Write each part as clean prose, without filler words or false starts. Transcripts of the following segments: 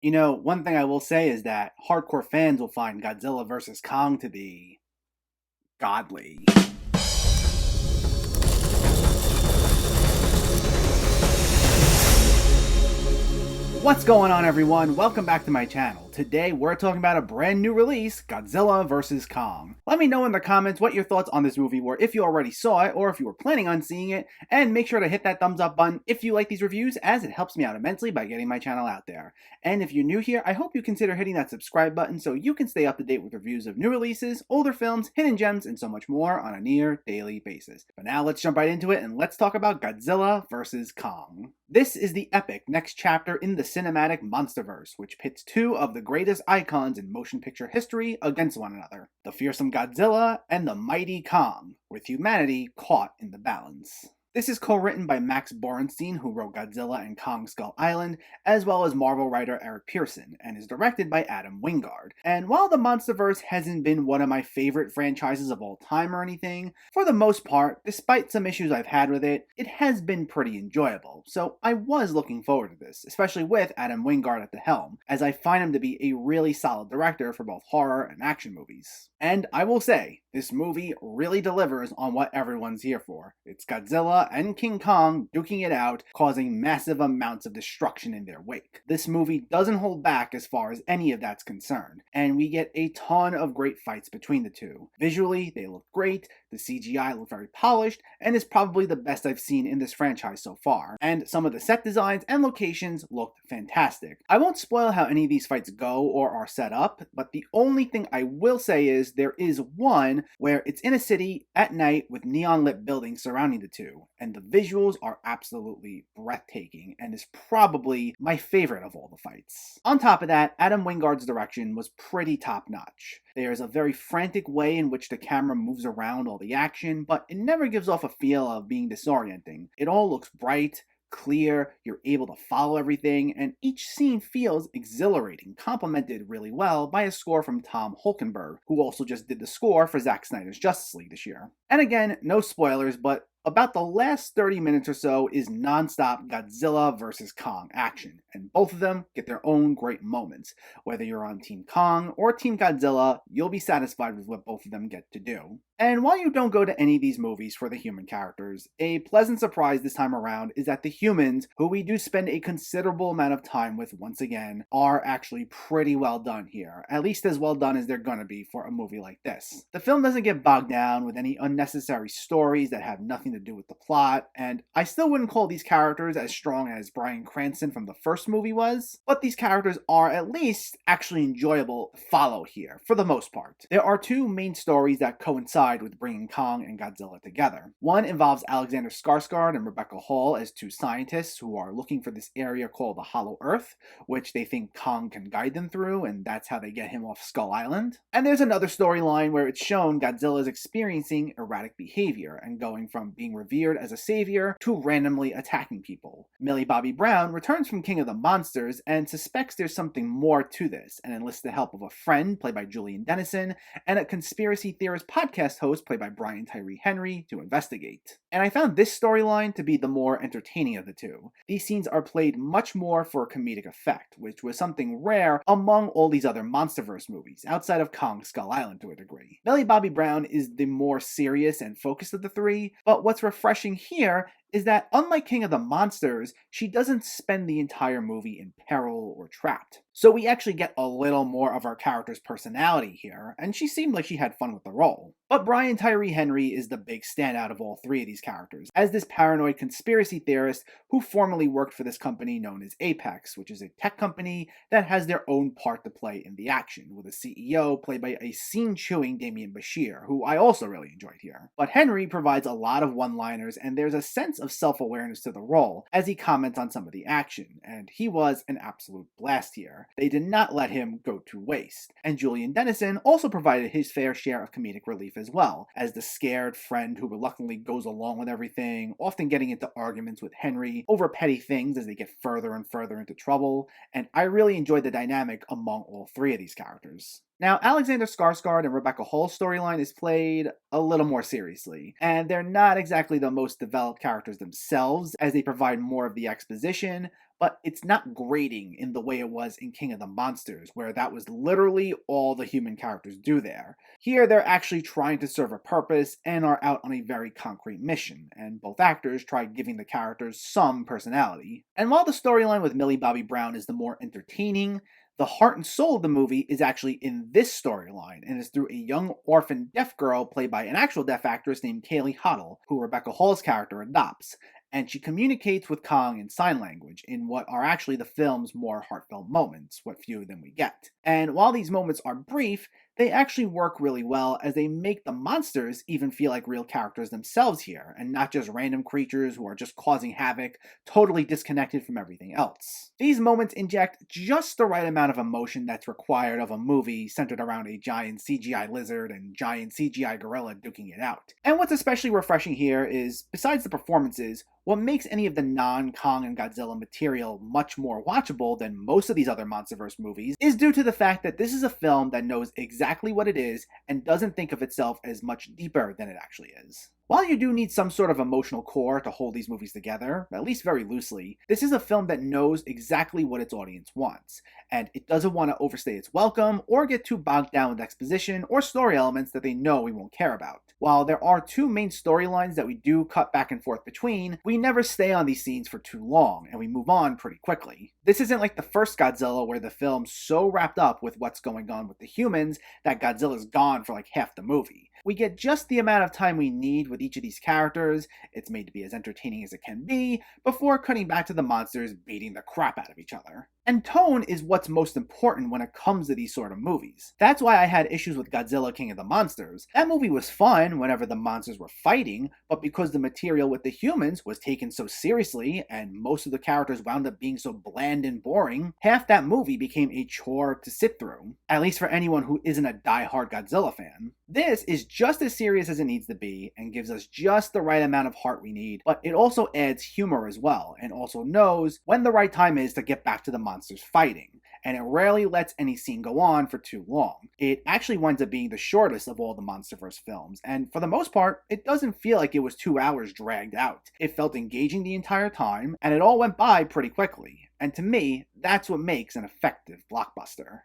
You know, one thing I will say is that hardcore fans will find Godzilla vs. Kong to be godly. What's going on, everyone? Welcome back to my channel. Today we're talking about a brand new release, Godzilla vs. Kong. Let me know in the comments what your thoughts on this movie were if you already saw it or if you were planning on seeing it, and make sure to hit that thumbs up button if you like these reviews, as it helps me out immensely by getting my channel out there. And if you're new here, I hope you consider hitting that subscribe button so you can stay up to date with reviews of new releases, older films, hidden gems, and so much more on a near daily basis. But now let's jump right into it and let's talk about Godzilla vs. Kong. This is the epic next chapter in the cinematic MonsterVerse, which pits two of the greatest icons in motion picture history against one another, the fearsome Godzilla and the mighty Kong, with humanity caught in the balance. This is co-written by Max Borenstein, who wrote Godzilla and Kong Skull Island, as well as Marvel writer Eric Pearson, and is directed by Adam Wingard. And while the MonsterVerse hasn't been one of my favorite franchises of all time or anything, for the most part, despite some issues I've had with it, it has been pretty enjoyable. So I was looking forward to this, especially with Adam Wingard at the helm, as I find him to be a really solid director for both horror and action movies. And I will say, this movie really delivers on what everyone's here for. It's Godzilla and King Kong duking it out, causing massive amounts of destruction in their wake. This movie doesn't hold back as far as any of that's concerned, and we get a ton of great fights between the two. Visually, they look great, the CGI looked very polished, and is probably the best I've seen in this franchise so far. And some of the set designs and locations looked fantastic. I won't spoil how any of these fights go or are set up, but the only thing I will say is there is one where it's in a city at night with neon lit buildings surrounding the two, and the visuals are absolutely breathtaking and is probably my favorite of all the fights. On top of that, Adam Wingard's direction was pretty top notch. There's a very frantic way in which the camera moves around all the action, but it never gives off a feel of being disorienting. It all looks bright, clear, you're able to follow everything, and each scene feels exhilarating, complemented really well by a score from Tom Holkenberg, who also just did the score for Zack Snyder's Justice League this year. And again, no spoilers, but about the last 30 minutes or so is non-stop Godzilla vs. Kong action, and both of them get their own great moments. Whether you're on Team Kong or Team Godzilla, you'll be satisfied with what both of them get to do. And while you don't go to any of these movies for the human characters, a pleasant surprise this time around is that the humans, who we do spend a considerable amount of time with once again, are actually pretty well done here, at least as well done as they're gonna be for a movie like this. The film doesn't get bogged down with any unnecessary stories that have nothing to do with the plot, and I still wouldn't call these characters as strong as Bryan Cranston from the first movie was, but these characters are at least actually enjoyable to follow here, for the most part. There are two main stories that coincide with bringing Kong and Godzilla together. One involves Alexander Skarsgård and Rebecca Hall as two scientists who are looking for this area called the Hollow Earth, which they think Kong can guide them through, and that's how they get him off Skull Island. And there's another storyline where it's shown Godzilla is experiencing erratic behavior and going from being revered as a savior to randomly attacking people. Millie Bobby Brown returns from King of the Monsters and suspects there's something more to this, and enlists the help of a friend played by Julian Dennison and a conspiracy theorist podcast host played by Brian Tyree Henry to investigate. And I found this storyline to be the more entertaining of the two. These scenes are played much more for comedic effect, which was something rare among all these other MonsterVerse movies, outside of Kong Skull Island to a degree. Millie Bobby Brown is the more serious and focused of the three, but what's refreshing here is that unlike King of the Monsters, she doesn't spend the entire movie in peril or trapped. So we actually get a little more of our character's personality here, and she seemed like she had fun with the role. But Brian Tyree Henry is the big standout of all three of these characters, as this paranoid conspiracy theorist who formerly worked for this company known as Apex, which is a tech company that has their own part to play in the action, with a CEO played by a scene-chewing Damian Bashir, who I also really enjoyed here. But Henry provides a lot of one-liners, and there's a sense of self-awareness to the role, as he comments on some of the action, and he was an absolute blast here. They did not let him go to waste. And Julian Dennison also provided his fair share of comedic relief as well, as the scared friend who reluctantly goes along with everything, often getting into arguments with Henry over petty things as they get further and further into trouble, and I really enjoyed the dynamic among all three of these characters. Now, Alexander Skarsgård and Rebecca Hall's storyline is played a little more seriously, and they're not exactly the most developed characters themselves, as they provide more of the exposition, but it's not grating in the way it was in King of the Monsters, where that was literally all the human characters do there. Here, they're actually trying to serve a purpose and are out on a very concrete mission, and both actors try giving the characters some personality. And while the storyline with Millie Bobby Brown is the more entertaining, the heart and soul of the movie is actually in this storyline, and is through a young orphan deaf girl played by an actual deaf actress named Kaylee Hoddle, who Rebecca Hall's character adopts. And she communicates with Kong in sign language in what are actually the film's more heartfelt moments, what few of them we get. And while these moments are brief, they actually work really well as they make the monsters even feel like real characters themselves here, and not just random creatures who are just causing havoc, totally disconnected from everything else. These moments inject just the right amount of emotion that's required of a movie centered around a giant CGI lizard and giant CGI gorilla duking it out. And what's especially refreshing here is, besides the performances, what makes any of the non-Kong and Godzilla material much more watchable than most of these other MonsterVerse movies is due to the fact that this is a film that knows exactly what it is and doesn't think of itself as much deeper than it actually is. While you do need some sort of emotional core to hold these movies together, at least very loosely, this is a film that knows exactly what its audience wants, and it doesn't want to overstay its welcome or get too bogged down with exposition or story elements that they know we won't care about. While there are two main storylines that we do cut back and forth between, we never stay on these scenes for too long, and we move on pretty quickly. This isn't like the first Godzilla where the film's so wrapped up with what's going on with the humans that Godzilla's gone for like half the movie. We get just the amount of time we need with each of these characters, it's made to be as entertaining as it can be, before cutting back to the monsters beating the crap out of each other. And tone is what's most important when it comes to these sort of movies. That's why I had issues with Godzilla King of the Monsters. That movie was fun whenever the monsters were fighting, but because the material with the humans was taken so seriously, and most of the characters wound up being so bland and boring, half that movie became a chore to sit through, at least for anyone who isn't a die-hard Godzilla fan. This is just as serious as it needs to be, and gives us just the right amount of heart we need, but it also adds humor as well, and also knows when the right time is to get back to the monsters fighting, and it rarely lets any scene go on for too long. It actually winds up being the shortest of all the MonsterVerse films, and for the most part, it doesn't feel like it was 2 hours dragged out. It felt engaging the entire time, and it all went by pretty quickly. And to me, that's what makes an effective blockbuster.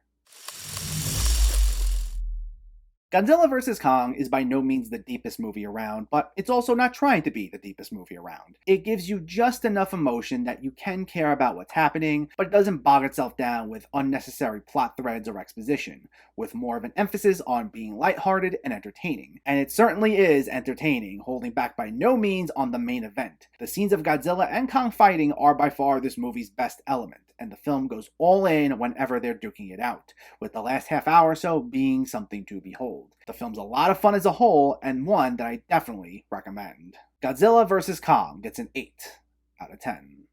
Godzilla vs. Kong is by no means the deepest movie around, but it's also not trying to be the deepest movie around. It gives you just enough emotion that you can care about what's happening, but it doesn't bog itself down with unnecessary plot threads or exposition, with more of an emphasis on being lighthearted and entertaining. And it certainly is entertaining, holding back by no means on the main event. The scenes of Godzilla and Kong fighting are by far this movie's best element, and the film goes all in whenever they're duking it out, with the last half hour or so being something to behold. The film's a lot of fun as a whole, and one that I definitely recommend. Godzilla vs. Kong gets an 8 out of 10.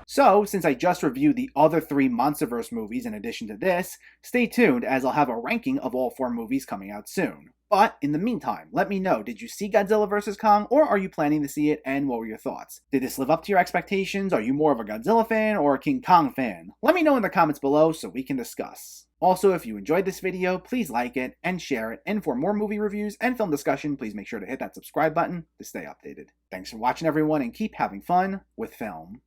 So, since I just reviewed the other 3 MonsterVerse movies in addition to this, stay tuned as I'll have a ranking of all 4 movies coming out soon. But in the meantime, let me know, did you see Godzilla vs. Kong, or are you planning to see it, and what were your thoughts? Did this live up to your expectations? Are you more of a Godzilla fan or a King Kong fan? Let me know in the comments below so we can discuss. Also, if you enjoyed this video, please like it and share it, and for more movie reviews and film discussion, please make sure to hit that subscribe button to stay updated. Thanks for watching everyone, and keep having fun with film.